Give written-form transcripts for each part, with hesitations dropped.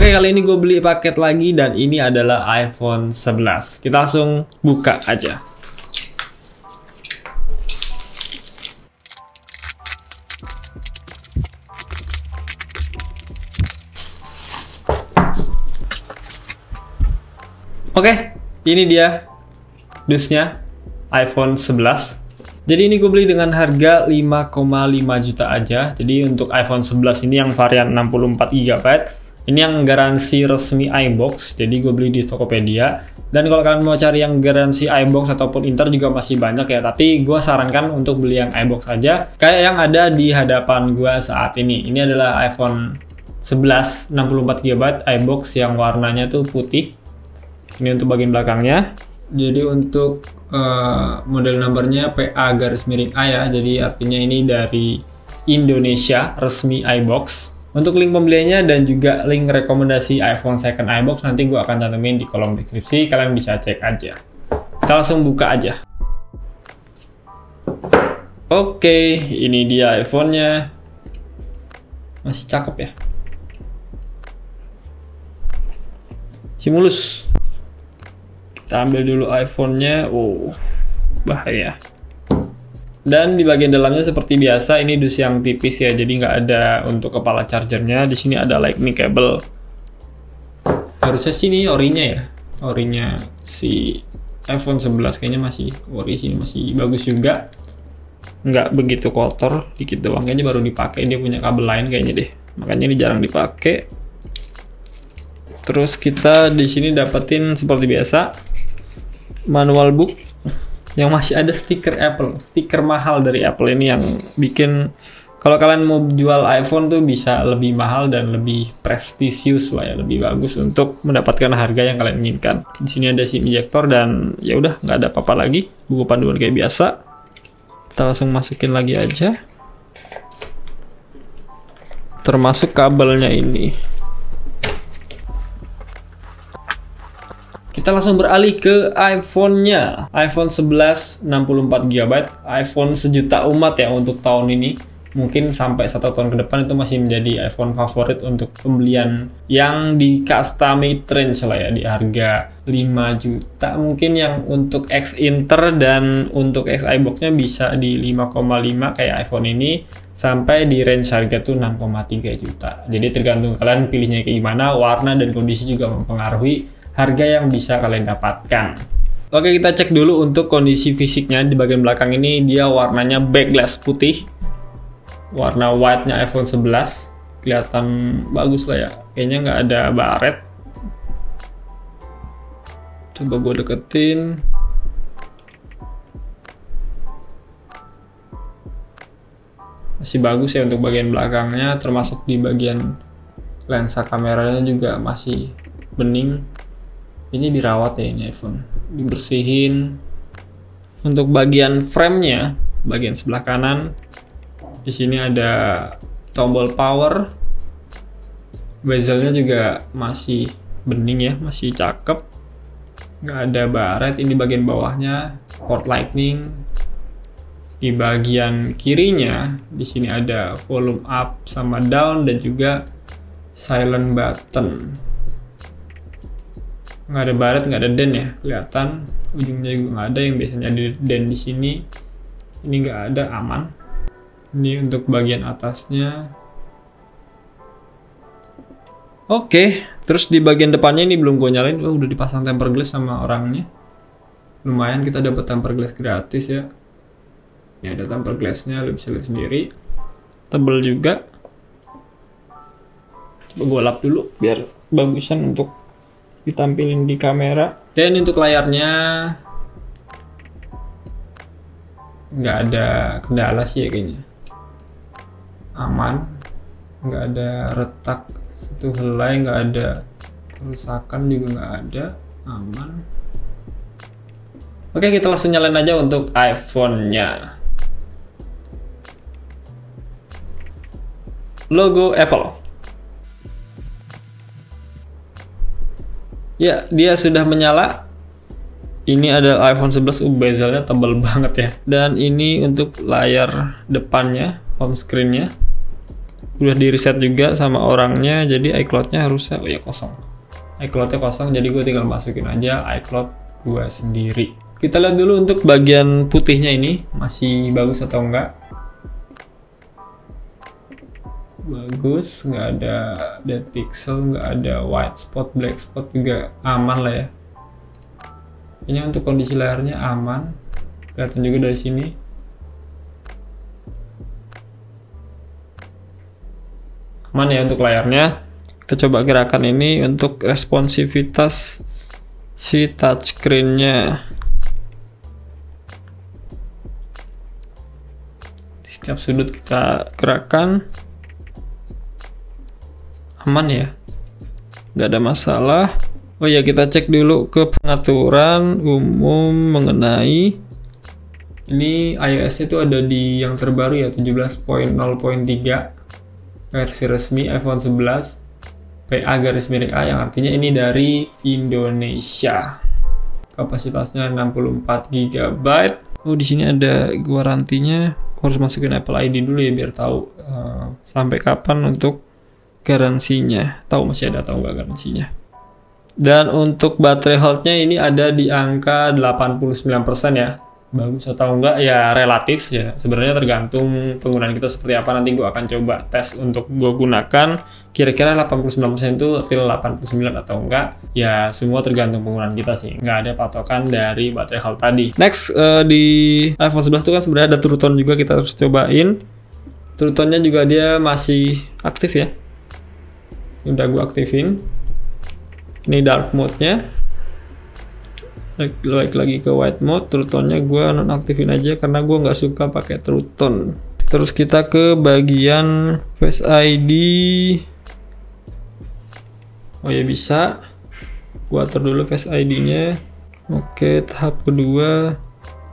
Oke, kali ini gue beli paket lagi dan ini adalah iPhone 11. Kita langsung buka aja. Oke, ini dia dusnya iPhone 11. Jadi ini gue beli dengan harga 5,5 juta aja. Jadi untuk iPhone 11 ini yang varian 64 GB, ini yang garansi resmi iBox. Jadi gue beli di Tokopedia. Dan kalau kalian mau cari yang garansi iBox ataupun Inter juga masih banyak ya. Tapi gue sarankan untuk beli yang iBox aja, kayak yang ada di hadapan gue saat ini. Ini adalah iPhone 11 64 GB iBox yang warnanya tuh putih. Ini untuk bagian belakangnya. Jadi untuk model numbernya PA garis miring A ya. Jadi artinya ini dari Indonesia, resmi iBox. Untuk link pembeliannya dan juga link rekomendasi iPhone second iBox nanti gue akan cantumin di kolom deskripsi. Kalian bisa cek aja. Kita langsung buka aja. Oke, ini dia iPhone-nya. Masih cakep ya. Masih mulus. Kita ambil dulu iPhone-nya. Oh, bahaya. Dan di bagian dalamnya seperti biasa, ini dus yang tipis ya, jadi nggak ada untuk kepala chargernya. Di sini ada lightning cable. Harusnya sini orinya ya, orinya si iPhone 11 kayaknya masih ori sini, masih bagus juga. Nggak begitu kotor, dikit doang kayaknya baru dipakai. Dia punya kabel lain kayaknya deh, makanya ini jarang dipakai. Terus kita di sini dapetin seperti biasa manual book yang masih ada stiker Apple, stiker mahal dari Apple ini yang bikin kalau kalian mau jual iPhone tuh bisa lebih mahal dan lebih prestisius lah ya, lebih bagus untuk mendapatkan harga yang kalian inginkan. Di sini ada SIM ejector dan ya udah nggak ada apa-apa lagi, buku panduan kayak biasa. Kita langsung masukin lagi aja, termasuk kabelnya ini. Kita langsung beralih ke iPhone-nya. iPhone 11 64 GB, iPhone sejuta umat ya untuk tahun ini. Mungkin sampai 1 tahun ke depan itu masih menjadi iPhone favorit untuk pembelian yang di custom range lah ya, di harga 5 juta. Mungkin yang untuk X Inter dan untuk X iBox-nya bisa di 5,5 kayak iPhone ini, sampai di range harga tuh 6,3 juta. Jadi tergantung kalian pilihnya kayak gimana, warna dan kondisi juga mempengaruhi harga yang bisa kalian dapatkan. Oke, kita cek dulu untuk kondisi fisiknya. Di bagian belakang ini dia warnanya back glass putih, warna white-nya iPhone 11. Kelihatan bagus lah ya, kayaknya nggak ada baret. Coba gue deketin. Masih bagus ya untuk bagian belakangnya, termasuk di bagian lensa kameranya juga masih bening. Ini dirawat ya, ini iPhone, dibersihin. Untuk bagian frame-nya, bagian sebelah kanan, di sini ada tombol power. Bezelnya juga masih bening ya, masih cakep, nggak ada baret. Ini bagian bawahnya port lightning. Di bagian kirinya, di sini ada volume up sama down dan juga silent button. Nggak ada baret, nggak ada den ya, kelihatan ujungnya juga nggak ada yang biasanya ada den di sini. Ini nggak ada, aman. Ini untuk bagian atasnya. Oke, terus di bagian depannya ini belum gue nyalain. Oh, udah dipasang tempered glass sama orangnya. Lumayan, kita dapat tempered glass gratis ya. Ini ada tempered glassnya, lo bisa lihat sendiri. Tebel juga. Coba gue lap dulu biar bagusan untuk ditampilin di kamera. Dan untuk layarnya nggak ada kendala sih ya kayaknya, aman, nggak ada retak satu helai, nggak ada kerusakan juga, nggak ada, aman. Oke, kita langsung nyalain aja untuk iPhone-nya. Logo Apple. Ya, dia sudah menyala. Ini ada iPhone 11, bezelnya tebal banget ya. Dan ini untuk layar depannya, home screen-nya. udah di reset juga sama orangnya, jadi iCloud-nya harusnya kosong. iCloud-nya kosong, jadi gue tinggal masukin aja iCloud gue sendiri. Kita lihat dulu untuk bagian putihnya ini masih bagus atau enggak. Bagus, nggak ada dead pixel, nggak ada white spot, black spot, juga aman lah ya. Ini untuk kondisi layarnya aman, kelihatan juga dari sini. Aman ya untuk layarnya. Kita coba gerakan ini untuk responsivitas si touchscreen-nya. Di setiap sudut kita gerakan. Aman ya, nggak ada masalah. Oh ya, kita cek dulu ke pengaturan umum mengenai ini. iOS itu ada di yang terbaru ya, 17.0.3 versi resmi iPhone 11 PA-A, yang artinya ini dari Indonesia. Kapasitasnya 64 GB. Oh, di sini ada garansinya. Harus masukin Apple ID dulu ya biar tahu sampai kapan untuk garansinya. Tahu masih ada atau enggak garansinya. Dan untuk baterai health-nya ini ada di angka 89% ya. Bagus atau enggak ya relatif ya. Sebenarnya tergantung penggunaan kita seperti apa. Nanti gue akan coba tes untuk gue gunakan. Kira-kira 89% itu real 89 atau enggak. Ya semua tergantung penggunaan kita sih. Nggak ada patokan dari baterai health tadi. Next di iPhone 11 itu kan sebenarnya ada True Tone juga, kita harus cobain. True Tone-nya juga dia masih aktif ya. Udah gue aktifin. Ini dark mode-nya. Lagi ke white mode. True Tone-nya gue nonaktifin aja karena gue nggak suka pakai True Tone. Terus kita ke bagian Face ID. Oh ya bisa. Gue atur dulu Face ID-nya. Oke, tahap kedua.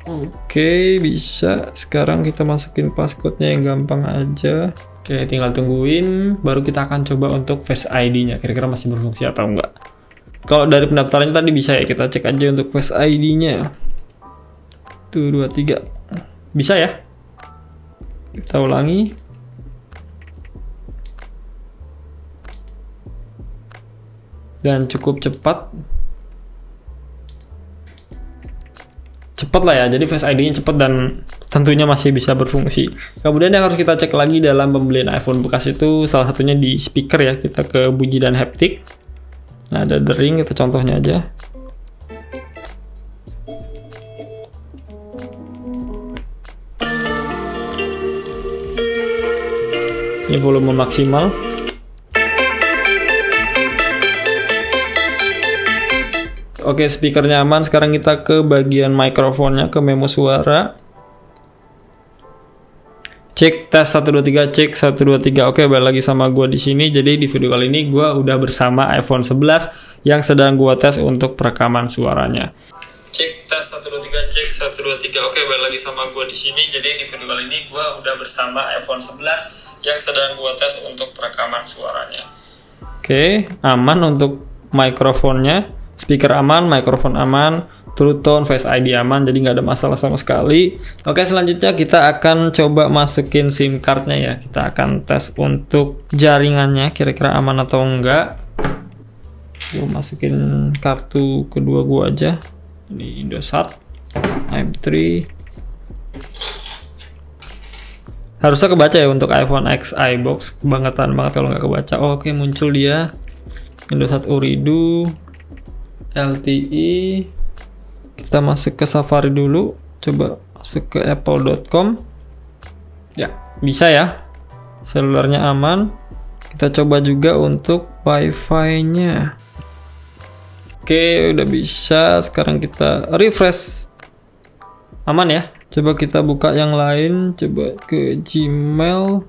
Oke, bisa. Sekarang kita masukin passcode-nya yang gampang aja. Oke, tinggal tungguin. Baru kita akan coba untuk Face ID-nya. Kira-kira masih berfungsi atau enggak. Kalau dari pendaftarannya tadi bisa ya, kita cek aja untuk Face ID-nya. 1, 2, 3. Bisa ya? Kita ulangi. Dan cukup cepat. Cepat lah ya, jadi Face ID-nya cepat dan tentunya masih bisa berfungsi. Kemudian yang harus kita cek lagi dalam pembelian iPhone bekas itu salah satunya di speaker ya. Kita ke bunyi dan haptic. Nah, ada dering, kita contohnya aja. Ini volume maksimal. Oke, speakernya aman. Sekarang kita ke bagian mikrofonnya, ke memo suara. Cek tes 1 2 3, cek 1 2 3. Oke, balik lagi sama gua di sini. Jadi di video kali ini gua udah bersama iPhone 11 yang sedang gua tes untuk perekaman suaranya. Cek tes 1 2 3, cek 1 2 3. Oke, balik lagi sama gua di sini. Jadi di video kali ini gua udah bersama iPhone 11 yang sedang gua tes untuk perekaman suaranya. Oke, aman untuk mikrofonnya. Speaker aman, mikrofon aman, True Tone, Face ID aman, jadi nggak ada masalah sama sekali. Oke, selanjutnya kita akan coba masukin SIM cardnya ya. Kita akan tes untuk jaringannya, kira-kira aman atau enggak. Gue masukin kartu kedua gue aja. Ini Indosat M3. Harusnya kebaca ya untuk iPhone X iBox. Kebangetan banget kalau nggak kebaca. Oke, muncul dia. Indosat Ooredoo LTE. Kita masuk ke Safari dulu, coba masuk ke apple.com. Ya, bisa ya. Selulernya aman. Kita coba juga untuk Wi-Fi-nya. Oke, udah bisa. Sekarang kita refresh. Aman ya. Coba kita buka yang lain, coba ke Gmail.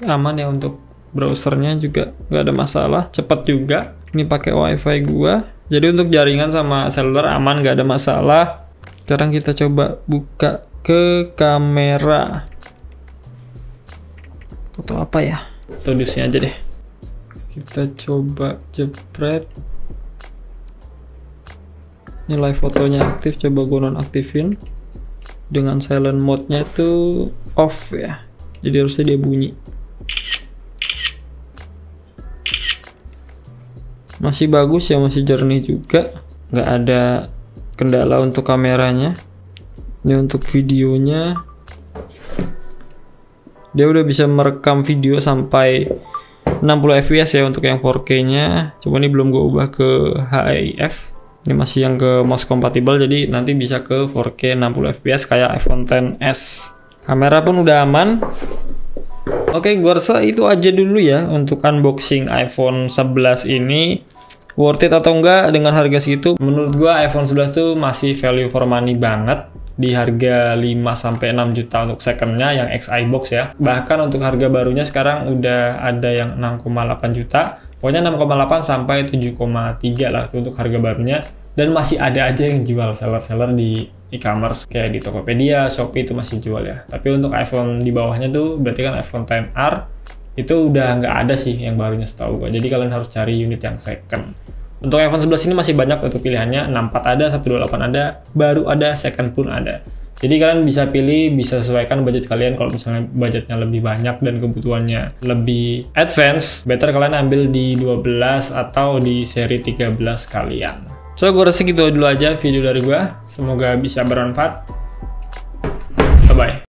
Aman ya untuk browsernya juga nggak ada masalah, cepat juga. Ini pakai WiFi gua. Jadi untuk jaringan sama seluler aman, nggak ada masalah. Sekarang kita coba buka ke kamera. Foto apa ya? Foto dusnya aja deh. Kita coba jepret. Ini live fotonya aktif, coba gue nonaktifin. Dengan silent mode-nya itu off ya. jadi harusnya dia bunyi. Masih bagus ya, masih jernih juga, nggak ada kendala untuk kameranya. Ini untuk videonya, dia udah bisa merekam video sampai 60 fps ya untuk yang 4K nya. Coba ini belum gue ubah ke HEIF, ini masih yang ke mouse compatible, jadi nanti bisa ke 4K 60 fps kayak iPhone XS. Kamera pun udah aman. Oke, gue rasa itu aja dulu ya untuk unboxing iPhone 11 ini. Worth it atau enggak dengan harga segitu? Menurut gue iPhone 11 tuh masih value for money banget di harga 5-6 juta untuk secondnya yang XI box ya. Bahkan untuk harga barunya sekarang udah ada yang 6,8 juta. Pokoknya 6,8 sampai 7,3 lah itu untuk harga barunya. Dan masih ada aja yang jual, seller-seller di e-commerce kayak di Tokopedia, Shopee itu masih jual ya. Tapi untuk iPhone di bawahnya tuh berarti kan iPhone XR itu udah nggak ada sih yang barunya setahu gue. Jadi kalian harus cari unit yang second. Untuk iPhone 11 ini masih banyak untuk pilihannya, 64 ada, 128 ada, baru ada, second pun ada. Jadi kalian bisa pilih, bisa sesuaikan budget kalian. Kalau misalnya budgetnya lebih banyak dan kebutuhannya lebih advance, better kalian ambil di 12 atau di seri 13 kalian. So, gue rasa gitu dulu aja video dari gue. Semoga bisa bermanfaat. Bye-bye.